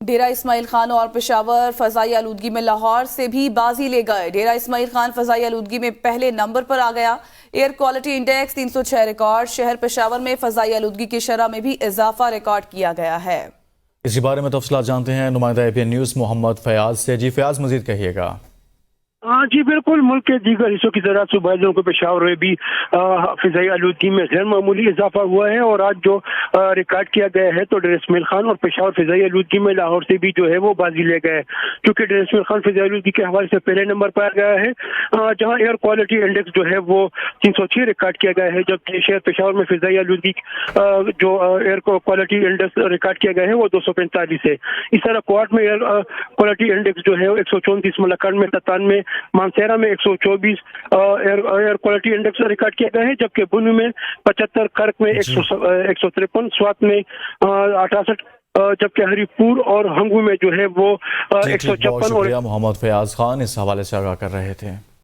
ڈیرہ اسماعیل خان اور پشاور فضائی آلودگی میں لاہور سے بھی بازی لے گئے۔ ڈیرہ اسماعیل خان فضائی آلودگی میں پہلے نمبر پر آ گیا۔ Air quality index 306 record. شہر پشاور میں فضائی آلودگی کی شرح میں بھی اضافہ ریکارڈ کیا گیا ہے۔ اسی بارے میں تفصیلات جانتے ہیں نمائندہ APN نیوز محمد فیاض سے۔ جی فیاض، مزید کہیے گا۔ جی بالکل، ملک کے دیگر حصوں کی طرح صوبائی ضلعوں کے پشاور میں بھی فضائی آلودگی میں غیر معمولی اضافہ ہوا ہے، اور آج جو ریکارڈ کیا گیا ہے تو ڈیرہ اسماعیل خان اور پشاور فضائی آلودگی میں لاہور سے بھی جو ہے وہ بازی لے گئے، کیونکہ ڈیرہ اسماعیل خان فضائی آلودگی کے حوالے سے پہلے نمبر پر آ گیا ہے، جہاں ایئر کوالٹی انڈیکس جو ہے وہ 306 ریکارڈ کیا گیا ہے، جبکہ شہر پشاور میں فضائی آلودگی جو ایئر کوالٹی انڈیکس ریکارڈ کیا گیا ہے وہ 245 ہے۔ اس طرح کوارٹ میں ایئر کوالٹی انڈیکس جو ہے 134، ملکان میں 97، مانسہرہ میں 124 ایئر کوالٹی انڈیکس ریکارڈ کیا گیا ہے، جبکہ بنو میں 75، کرک میں 153، سوات میں 68، جبکہ ہری پور اور ہنگو میں جو ہے وہ 156۔ بہت شکریہ محمد فیاض خان، اس حوالے سے آگاہ کر رہے تھے۔